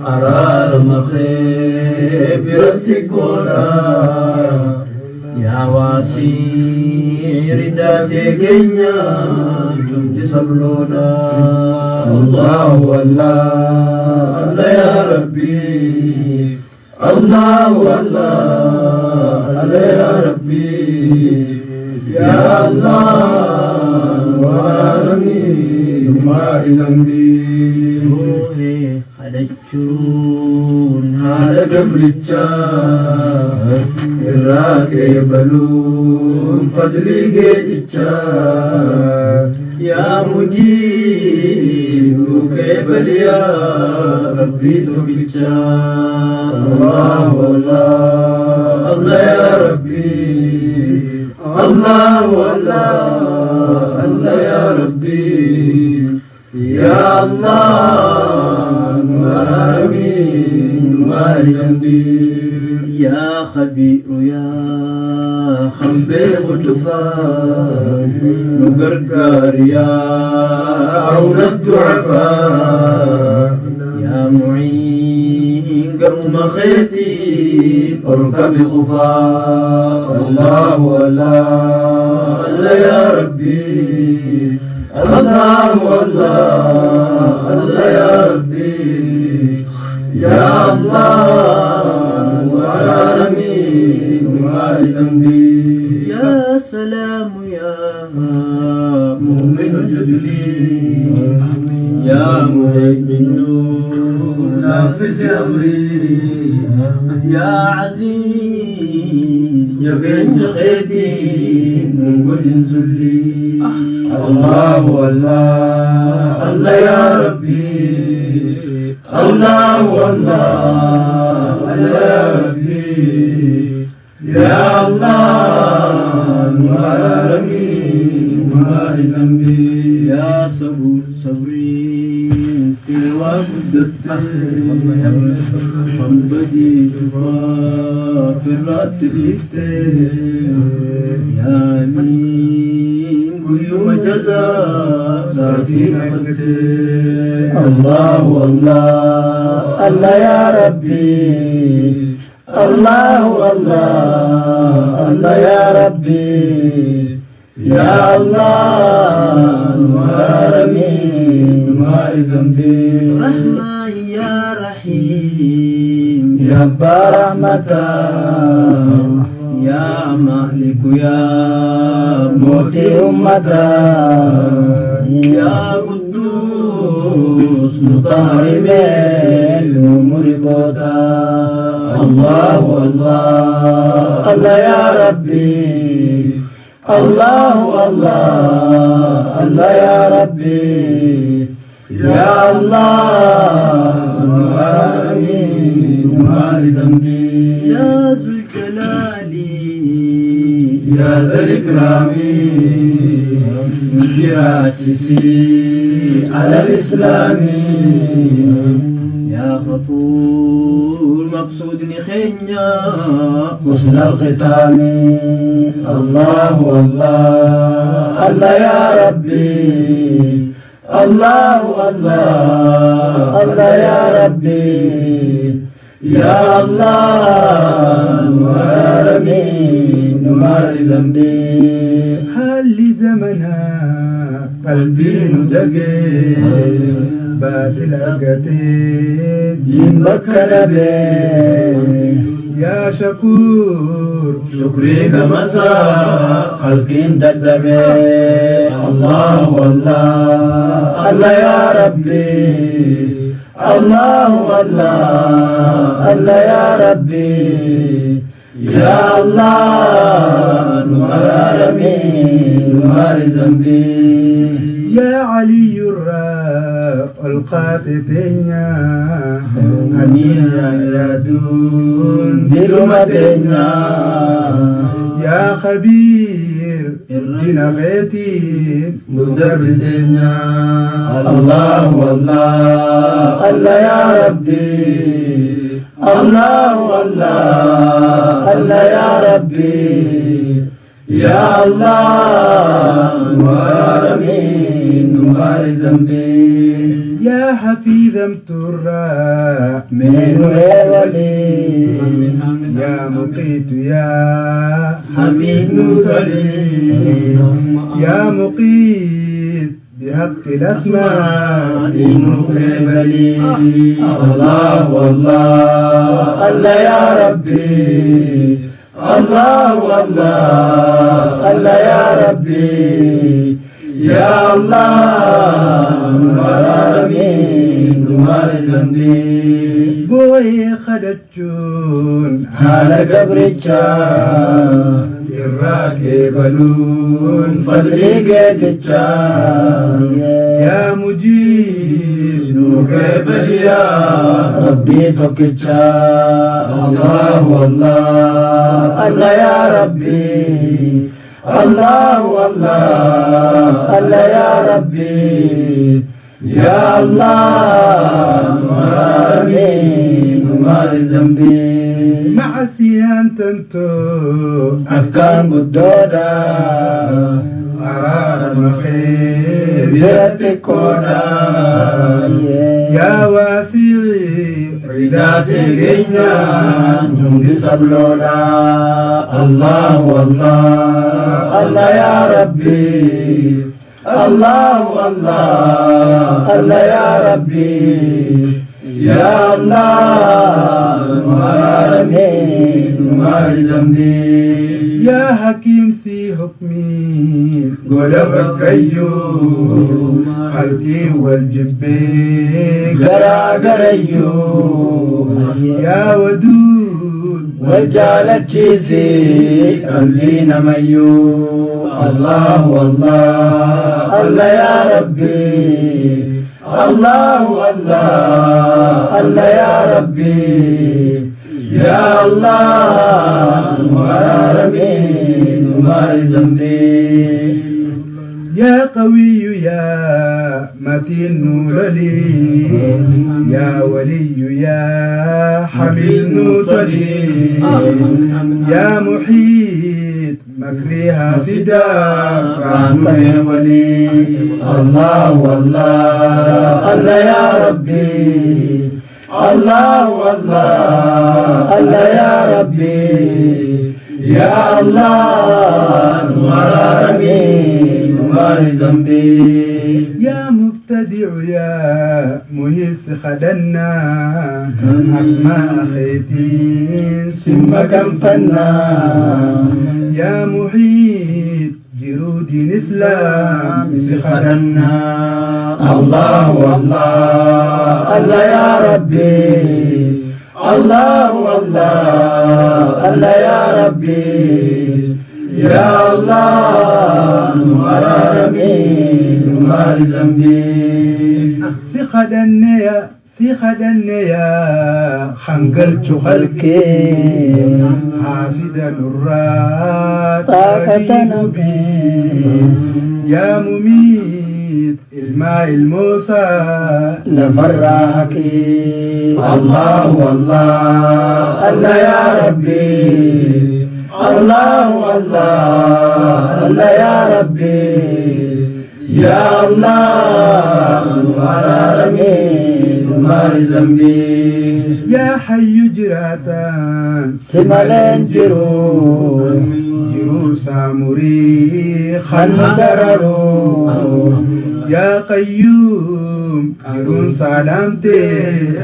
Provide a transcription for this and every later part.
أرار مخيب يرتقونا يا واسير ذاتي كنيا جمت صبرونا الله الله الله يا ربي الله الله الله يا ربي يا الله وارمي ما ذنبي هدجون هذا قبلتشا الراكي بلوم فضلي جيتشا يا مجيب كيبل يا ربي توكيتشا الله الله الله يا ربي الله الله الله يا ربي يا الله ما ذنبي يا خبير يا خبير تفان نقرقر يا عون الضعفاء يا معين قوم خيتي اركب خفاء الله الله الله يا ربي الله الله الله يا ربي يا الله وعالمين وما ذنبي يا سلام يا مؤمن جدلي يا مهيمن نافس أمري يا عزيز جبين خيتي من كل ذلي الله الله الله يا ربي الله الله الله يا ربي يا الله العالمين ما ذنبي يا صبور صبري في الوقت محمدي في الراتب يا مين كل جزاء ذاتي الله الله الله يا ربي الله الله الله يا ربي يا الله العالمين ما ذنبي رحمن يا رحيم يا برحمة يا مالك يا موتي أمتا يا قدوس مطهر من الأمور بوتا الله الله الله يا ربي الله الله الله يا ربي يا الله العالمين ما ذنبي يا ذو الجلال يا ذا الإكرام جراتي على الإسلام يا غفور مقصود خينيا حسن الختام الله الله الله يا ربي الله الله الله يا ربي يا الله العالمين ما ذنبي هل لزمنها قلبي ندقي بادل أقتي دين بكربي يا شكور شكري كمسا خلقين ددبي الله الله الله يا ربي الله الله الله يا ربي يا الله العالمين ما ذنبي يا علي الراق القاطتين هنيا يا دون دلمتين يا خبير دين غيتي مدردين الله الله الله يا ربي الله الله الله يا ربي يا الله العالمين ما ذنبي يا حفيظا ترى من ولي يا مقيت يا حميد مطلي يا مقيت بحق الأسماء المقبلي الله الله الله يا ربي الله الله الله يا ربي يا الله مرامين نمار ذنبي بوي خدتشون على قبرتشا الراكبلون فضلي قيتشا يا مجيب نوكيبل يا ربي توكتشا الله الله الله يا ربي الله الله الله يا ربي يا الله مرامين ومار ذنبي معسيان تنتو أكان بدودا أرار مخير بيتكودا يا واسعي رداتي غينا نمدي سبلودا الله الله الله يا ربي الله الله الله يا ربي يا الله مرامين ومار ذنبي يا حكيم سي حكمي غلب القيوم خلقي والجبين غراغريو يا ودود وجعل تشيزي أملينا ميو الله الله الله يا ربي الله الله الله يا ربي يا الله مرامين ومار ذنبي يا قوي يا متين نور لي يا ولي يا حميد نوطلي يا محيط مكرها سداك رحمة ولي الله الله الله يا ربي الله الله الله يا ربي يا الله مرامين ومار ذنبي يا مبتدع يا مهيس خدنا أسماء خيتين ثم كم فنا يا محيط جرود الإسلام سخدنا الله الله الله يا ربي الله الله الله يا ربي يا الله مرامين ومار ذنبي سخدنا يا خنقلت خلقي حاسد الرات طاقة يا مميت الماء الموسى لفراك الله الله الله يا ربي الله الله الله يا ربي يا الله مرامين ومار ذنبي يا حي جراتا سمالين جرو سامري خنجررو يا قيوم جرون سلامتي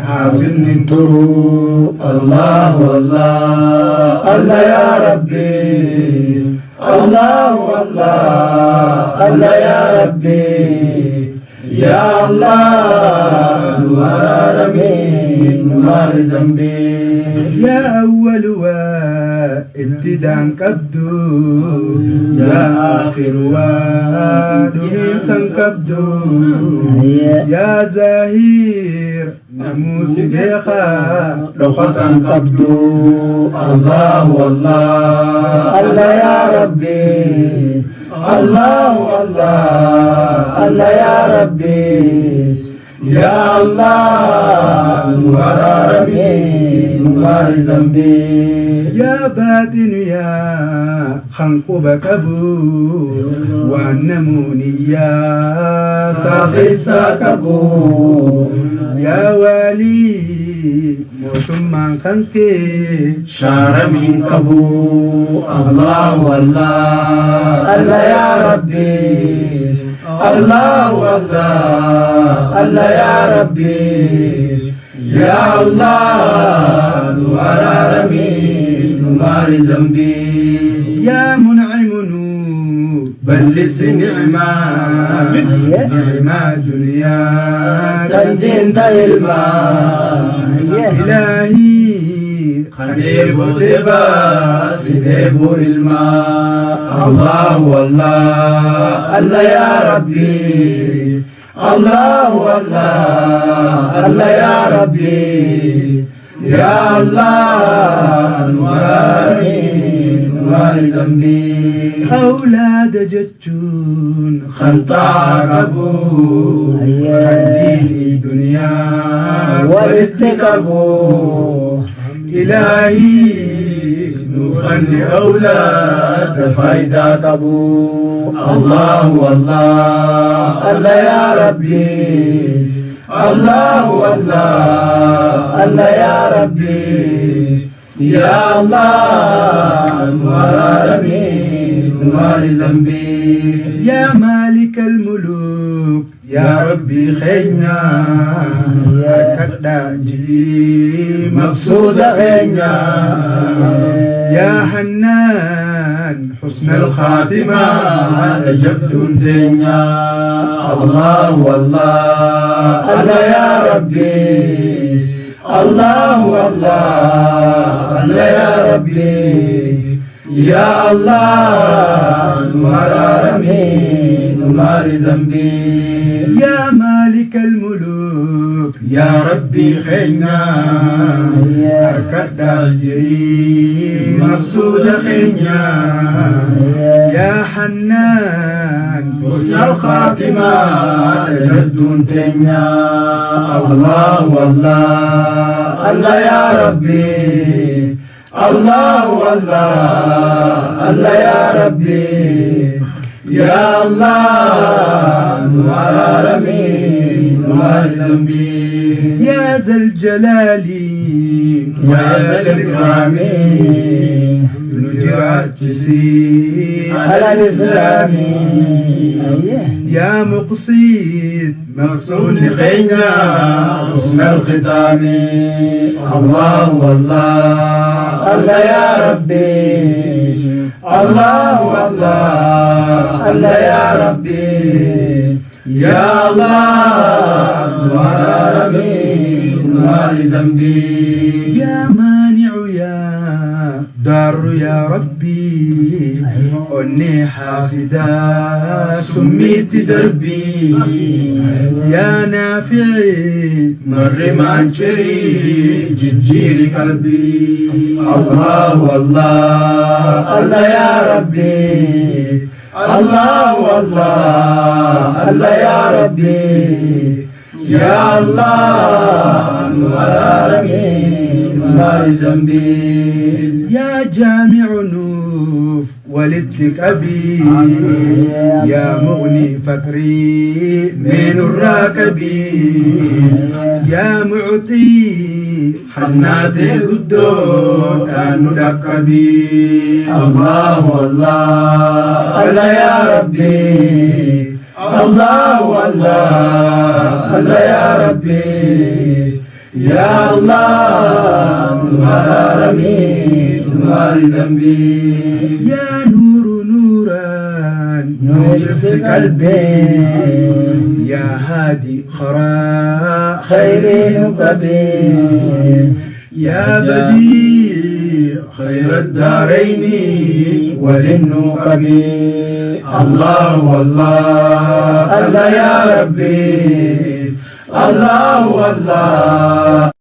حاصل ننترو الله الله الله يا ربي الله الله الله يا ربي يا الله مرامين ومار ذنبي يا أول وابتداء كبدو يا آخر ودنيسا كبدو يا زاهير نموس بيخا لخطا قبدو الله الله الله يا ربي الله الله الله يا ربي يا الله مرامين ومار ذنبي يا باطن يا خنقب كبو والنموني يا صافي ساكبو يا والي موسم كنك شار من كبو الله والله الله يا ربي الله والله الله يا ربي يا الله نوار رمي نوار ذنبي يا منعم بلس نعمة نعمة دنيا تندين تلما إلهي خنيب دبا سبيب الماء الله والله الله يا ربي الله والله الله يا ربي يا الله نواري نواري ذنبي أولاد جتون خلط عربو خليني دنيا وارتكبوا إلهي نخلي أولاد فايدة تبو الله والله الله يا ربي الله والله الله يا ربي يا الله نوارني نوار ذنبي يا مالك الملوك يا ربي خينا كداجي مقصود غينا يا حنان حسن الخاتمة جبت دنيا الله والله الله يا ربي الله والله الله يا ربي يا الله نوار رمي نوار ذنبي يا مالك الملوك يا ربي خينا كداجي مقصود خينا يا حنان حسن الخاتمة جد تنيا الله والله الله يا ربي الله والله الله يا ربي يا الله نوار رمي نوار ذنبي يا ذا الجلال يا ذا الإكرام نجرات جسيم على الإسلام يا مقصيد مقصود لخينا حسن الختام الله والله الله يا ربي الله والله الله يا ربي يا الله نوار رمي نوار ذنبي يا مانع يا دار يا ربي أني حاسدا سميت دربي يا نافع مر مانشري ججير قلبي الله والله الله يا ربي الله والله الله يا ربي يا الله نوار رمي نوار ذنبي يا جامع نوف ولدتك أبي يا مغني فكري من الراكبي يا معطي حنات الدود كانوا لقبي الله والله الله يا ربي الله والله الله يا ربي يا الله نوار رمي نوار ذنبي يا نور نوران نجس قلبي يا هادي خراء خير نقبي يا بديع خير الدارين وللنقب الله والله الله يا ربي الله والله